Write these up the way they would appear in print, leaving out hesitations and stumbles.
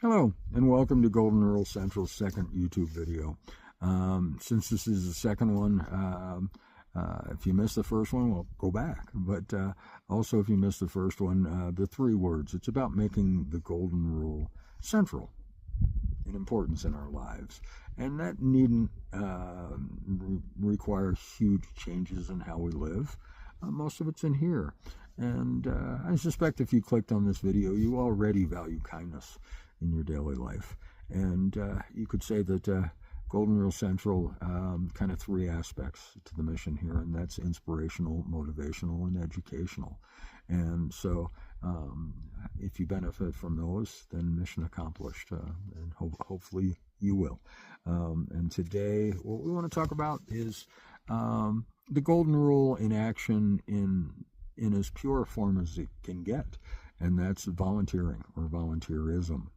Hello, and welcome to Golden Rule Central's second YouTube video. Since this is the second one, if you missed the first one, well, go back. But also, if you missed the first one, the three words. It's about making the Golden Rule central in importance in our lives. And that needn't require huge changes in how we live. Most of it's in here. And I suspect if you clicked on this video, you already value kindness in your daily life. And you could say that Golden Rule Central, kind of three aspects to the mission here, and that's inspirational, motivational, and educational. And so if you benefit from those, then mission accomplished, and hopefully you will. And today, what we want to talk about is the Golden Rule in action in as pure a form as it can get, and that's volunteering or volunteerism.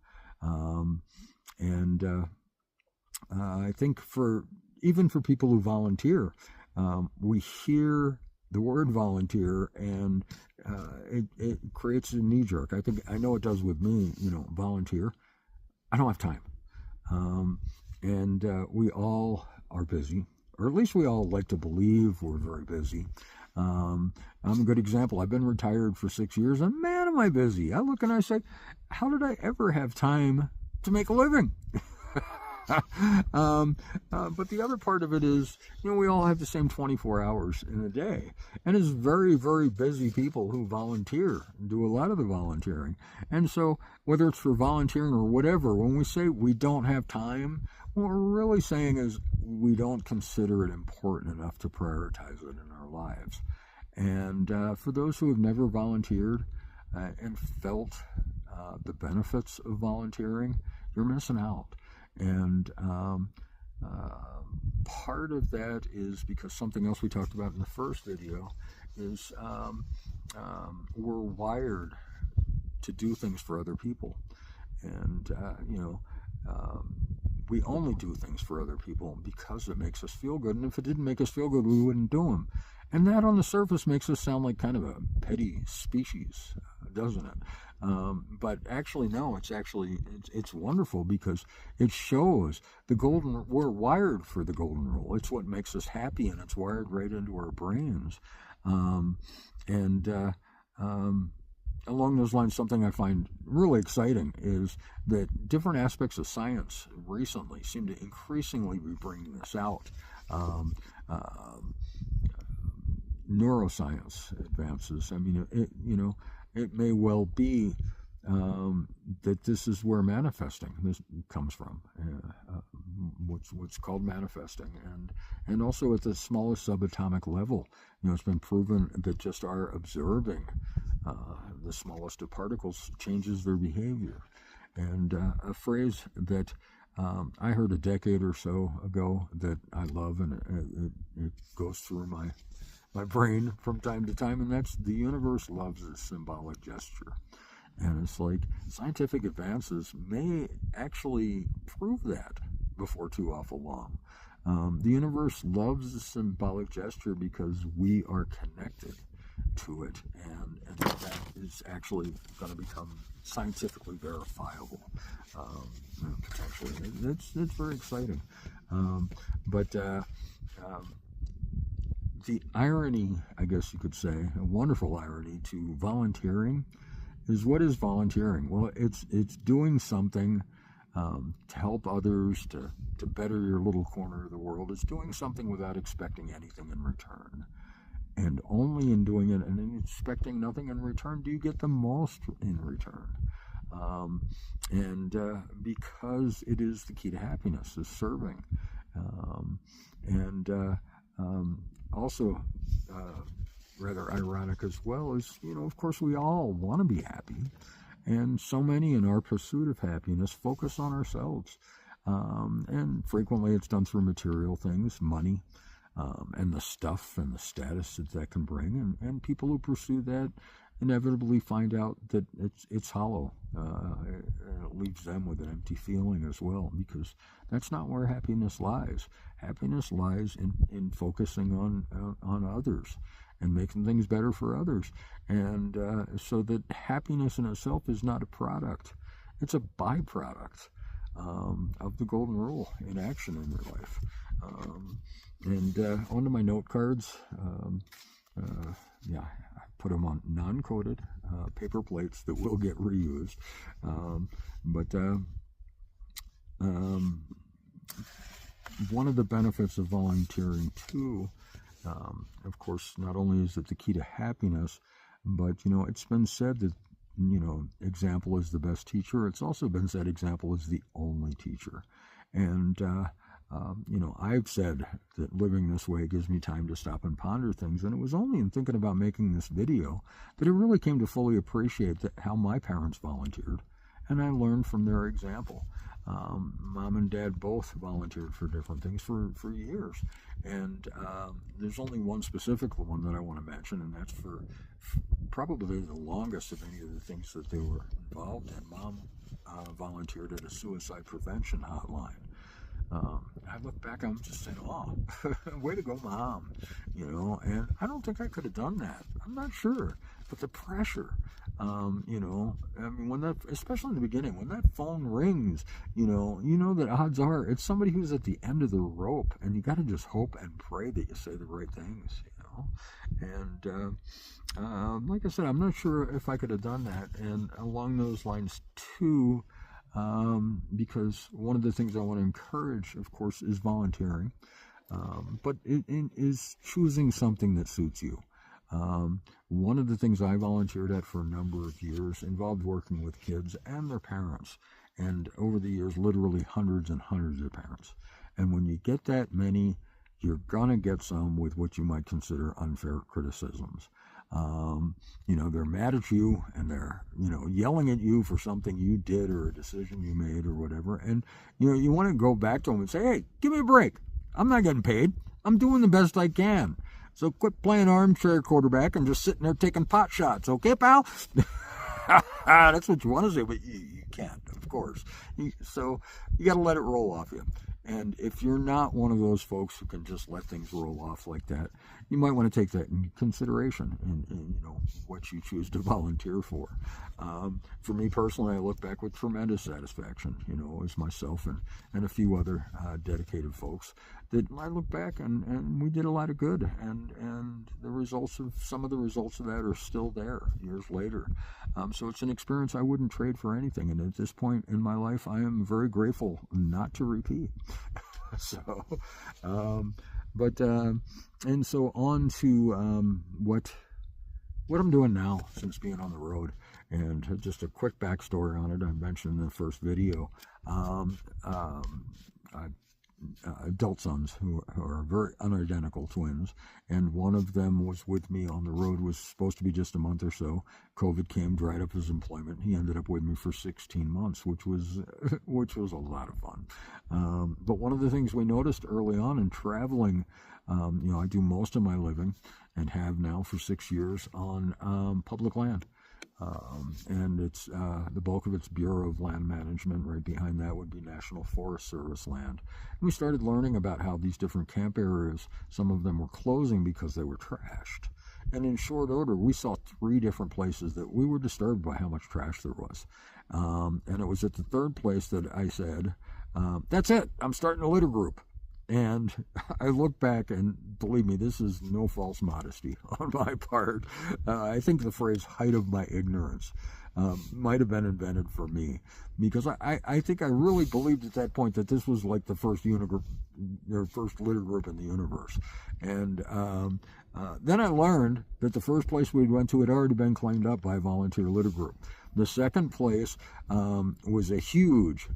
I think even for people who volunteer, we hear the word volunteer and it creates a knee jerk. I know it does with me. Volunteer. I don't have time, we all are busy, or at least we all like to believe we're very busy. I'm a good example. I've been retired for 6 years, and man, am I busy. I look and I say, how did I ever have time to make a living? But the other part of it is, we all have the same 24 hours in a day. And it's very, very busy people who volunteer, do a lot of the volunteering. And so whether it's for volunteering or whatever, when we say we don't have time, what we're really saying is we don't consider it important enough to prioritize it in our lives. And for those who have never volunteered and felt the benefits of volunteering, you're missing out. And part of that is because something else we talked about in the first video is we're wired to do things for other people. And, we only do things for other people because it makes us feel good. And if it didn't make us feel good, we wouldn't do them. And that on the surface makes us sound like kind of a petty species, doesn't it? But actually, no, it's wonderful because it shows we're wired for the Golden Rule. It's what makes us happy, and it's wired right into our brains. Along those lines, something I find really exciting is that different aspects of science recently seem to increasingly be bringing this out. Neuroscience advances. I mean, it may well be that this is where this comes from, what's called manifesting, and also at the smallest subatomic level. It's been proven that just our observing the smallest of particles changes their behavior. And a phrase that I heard a decade or so ago that I love, and it goes through my brain from time to time, and that's the universe loves a symbolic gesture. And it's like scientific advances may actually prove that before too awful long. The universe loves a symbolic gesture because we are connected to it, and that is actually going to become scientifically verifiable, potentially. It's very exciting. But the irony, I guess you could say, a wonderful irony to volunteering is, what is volunteering? Well, it's doing something to help others, to better your little corner of the world. It's doing something without expecting anything in return. And only in doing it and in expecting nothing in return do you get the most in return. Because it is the key to happiness, is serving. Also, rather ironic as well is, of course, we all want to be happy. And so many in our pursuit of happiness focus on ourselves. And frequently it's done through material things, money, and the stuff and the status that can bring. And people who pursue that inevitably find out that it's hollow. It leaves them with an empty feeling as well, because that's not where happiness lies. Happiness lies in focusing on others and making things better for others. And so that happiness in itself is not a product. It's a byproduct of the golden rule in action in your life. And onto my note cards, yeah, I put them on non-coated paper plates that will get reused. But one of the benefits of volunteering too, of course, not only is it the key to happiness, but it's been said that example is the best teacher. It's also been said example is the only teacher. And I've said that living this way gives me time to stop and ponder things, and it was only in thinking about making this video that I really came to fully appreciate how my parents volunteered, and I learned from their example. Mom and Dad both volunteered for different things for years, and there's only one specific one that I want to mention, and that's for probably the longest of any of the things that they were involved in. Mom volunteered at a suicide prevention hotline. I look back, I'm just saying, oh, way to go, Mom, and I don't think I could have done that. I'm not sure, but the pressure, I mean, when that, especially in the beginning, when that phone rings, that odds are it's somebody who's at the end of the rope, and you got to just hope and pray that you say the right things, and like I said, I'm not sure if I could have done that. And along those lines too, because one of the things I want to encourage, of course, is volunteering, but it is choosing something that suits you. One of the things I volunteered at for a number of years involved working with kids and their parents, and over the years, literally hundreds and hundreds of parents. And when you get that many, you're gonna get some with what you might consider unfair criticisms. They're mad at you, and they're, yelling at you for something you did or a decision you made or whatever. And, you want to go back to them and say, hey, give me a break. I'm not getting paid. I'm doing the best I can. So quit playing armchair quarterback and just sitting there taking pot shots. Okay, pal? That's what you want to say, but you can't, of course. So you got to let it roll off you. And if you're not one of those folks who can just let things roll off like that, you might want to take that in consideration in what you choose to volunteer for. For me personally, I look back with tremendous satisfaction, as myself and a few other dedicated folks, that I look back and we did a lot of good, and some of the results of that are still there years later. So it's an experience I wouldn't trade for anything, and at this point in my life, I am very grateful not to repeat. So, and so on to what I'm doing now since being on the road, and just a quick backstory on it. I mentioned in the first video, adult sons who are very unidentical twins, and one of them was with me on the road, was supposed to be just a month or so. COVID came, dried up his employment. He ended up with me for 16 months, which was a lot of fun. But one of the things we noticed early on in traveling, I do most of my living, and have now for 6 years, on public land. And it's the bulk of it's Bureau of Land Management. Right behind that would be National Forest Service land. And we started learning about how these different camp areas, some of them were closing because they were trashed. And in short order, we saw 3 different places that we were disturbed by how much trash there was. And it was at the third place that I said, that's it, I'm starting a litter group. And I look back, and believe me, this is no false modesty on my part. I think the phrase height of my ignorance might have been invented for me, because I think I really believed at that point that this was like the first first litter group in the universe. And then I learned that the first place we went to had already been claimed up by a volunteer litter group. The second place was a huge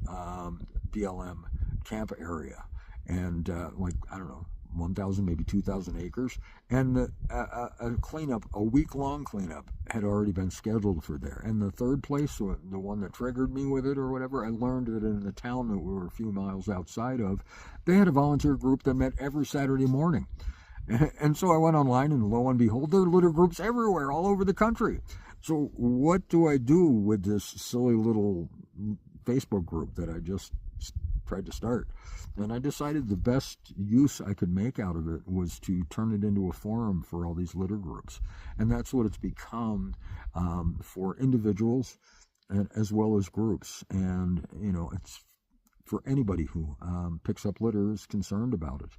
BLM camp area. And 1,000, maybe 2,000 acres. And a cleanup, a week-long cleanup, had already been scheduled for there. And the third place, the one that triggered me with it or whatever, I learned that in the town that we were a few miles outside of, they had a volunteer group that met every Saturday morning. And so I went online, and lo and behold, there are litter groups everywhere, all over the country. So what do I do with this silly little Facebook group that I just tried to start? And I decided the best use I could make out of it was to turn it into a forum for all these litter groups. And that's what it's become, for individuals and as well as groups. And, it's for anybody who picks up litter is concerned about it,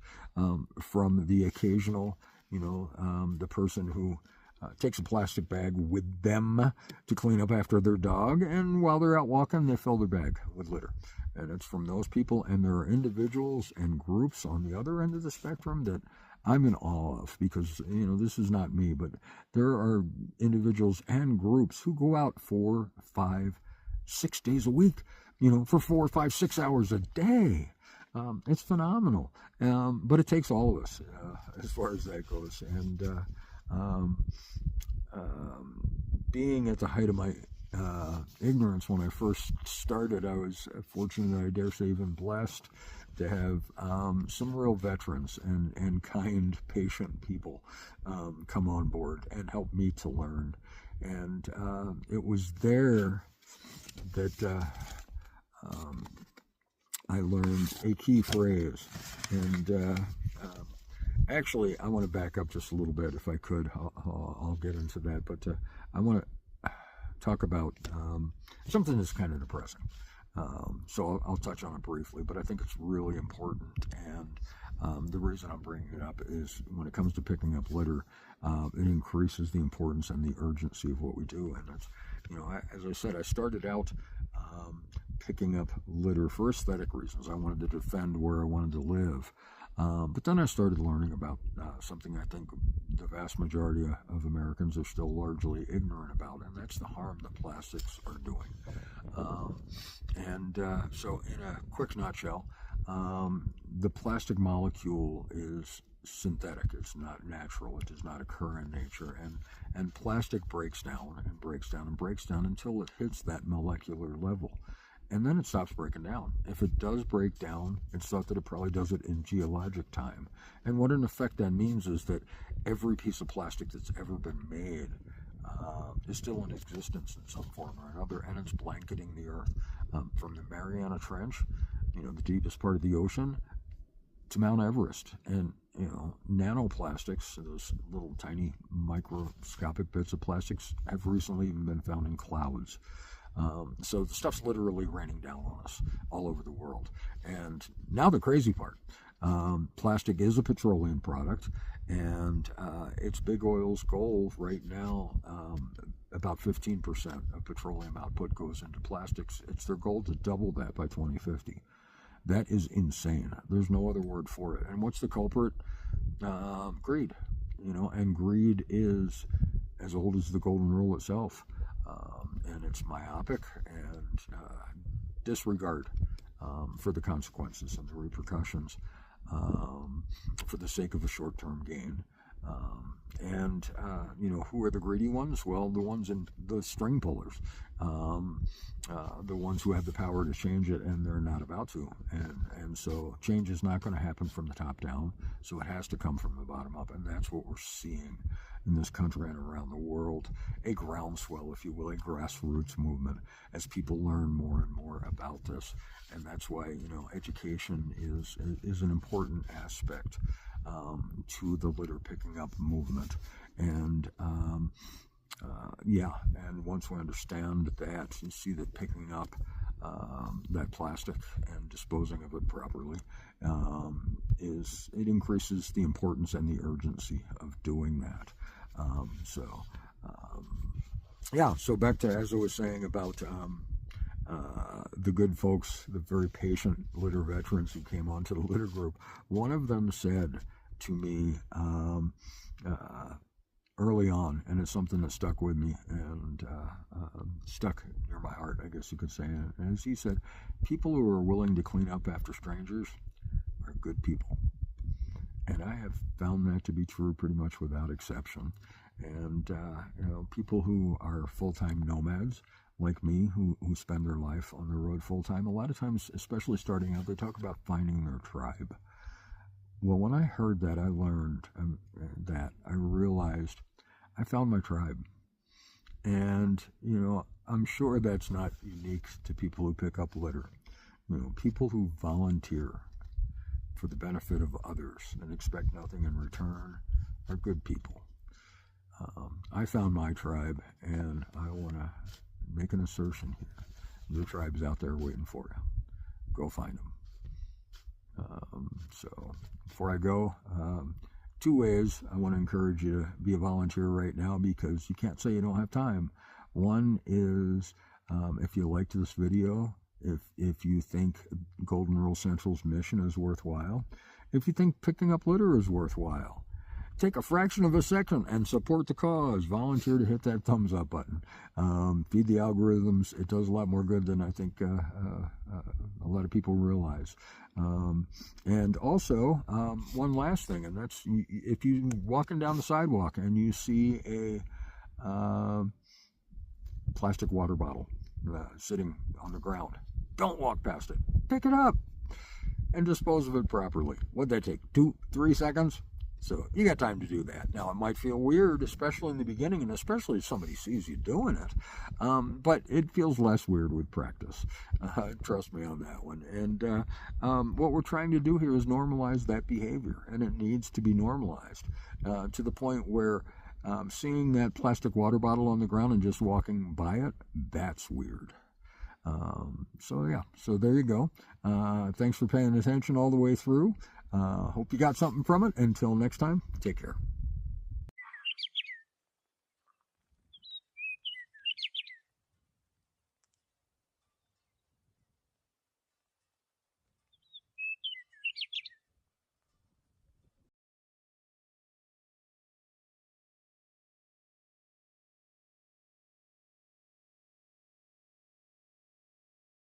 from the occasional, the person who takes a plastic bag with them to clean up after their dog, and while they're out walking, they fill their bag with litter. And it's from those people, and there are individuals and groups on the other end of the spectrum that I'm in awe of, because, this is not me, but there are individuals and groups who go out 4, 5, 6 days a week, for 4, 5, 6 hours a day. It's phenomenal. But it takes all of us, as far as that goes. And being at the height of my ignorance when I first started, I was fortunate, I dare say even blessed, to have some real veterans and kind, patient people come on board and help me to learn. And it was there that I learned a key phrase. And actually, I want to back up just a little bit, if I could. I'll get into that. But I want to talk about something that's kind of depressing. So I'll touch on it briefly, but I think it's really important. And the reason I'm bringing it up is when it comes to picking up litter, it increases the importance and the urgency of what we do. And it's, as I said, I started out picking up litter for aesthetic reasons. I wanted to defend where I wanted to live. But then I started learning about something I think the vast majority of Americans are still largely ignorant about, and that's the harm that plastics are doing. So in a quick nutshell, the plastic molecule is synthetic. It's not natural. It does not occur in nature. And plastic breaks down and breaks down and breaks down until it hits that molecular level. And then it stops breaking down. If it does break down, it's thought that it probably does it in geologic time. And what in effect that means is that every piece of plastic that's ever been made is still in existence in some form or another, and it's blanketing the earth from the Mariana Trench, the deepest part of the ocean, to Mount Everest. And, nanoplastics, those little tiny microscopic bits of plastics, have recently even been found in clouds. So the stuff's literally raining down on us all over the world. And now the crazy part, plastic is a petroleum product, and it's big oil's goal right now. About 15% of petroleum output goes into plastics. It's their goal to double that by 2050. That is insane. There's no other word for it. And what's the culprit? Greed. And greed is as old as the golden rule itself. And it's myopic and disregard for the consequences and the repercussions for the sake of a short-term gain. Who are the greedy ones? Well, the ones in the string pullers, the ones who have the power to change it, and they're not about to. And so change is not going to happen from the top down, so it has to come from the bottom up, and that's what we're seeing in this country and around the world, a groundswell, if you will, a grassroots movement, as people learn more and more about this. And that's why, education is an important aspect to the litter picking up movement. And and once we understand that, you see that picking up that plastic and disposing of it properly it increases the importance and the urgency of doing that. So back to, as I was saying, about the good folks, the very patient litter veterans who came onto the litter group. One of them said to me early on, and it's something that stuck with me and stuck near my heart, I guess you could say. And as he said, people who are willing to clean up after strangers are good people. And I have found that to be true pretty much without exception. And, people who are full-time nomads, like me, who spend their life on the road full-time, a lot of times, especially starting out, they talk about finding their tribe. Well, when I heard that, I learned that I realized I found my tribe. And, I'm sure that's not unique to people who pick up litter. People who volunteer for the benefit of others and expect nothing in return are good people. I found my tribe, and I want to make an assertion here. The tribe's out there waiting for you. Go find them. So before I go, 2 ways I want to encourage you to be a volunteer right now, because you can't say you don't have time. One is, if you liked this video, if you think Golden Rule Central's mission is worthwhile, if you think picking up litter is worthwhile, take a fraction of a second and support the cause. Volunteer to hit that thumbs up button. Feed the algorithms. It does a lot more good than I think a lot of people realize. And also, one last thing, and that's, if you're walking down the sidewalk and you see a plastic water bottle sitting on the ground, don't walk past it. Pick it up and dispose of it properly. What'd that take? 2-3 seconds? So you got time to do that. Now, it might feel weird, especially in the beginning, and especially if somebody sees you doing it. But it feels less weird with practice. Trust me on that one. And what we're trying to do here is normalize that behavior, and it needs to be normalized to the point where seeing that plastic water bottle on the ground and just walking by it, that's weird. So yeah, so there you go. Thanks for paying attention all the way through. Hope you got something from it. Until next time, take care.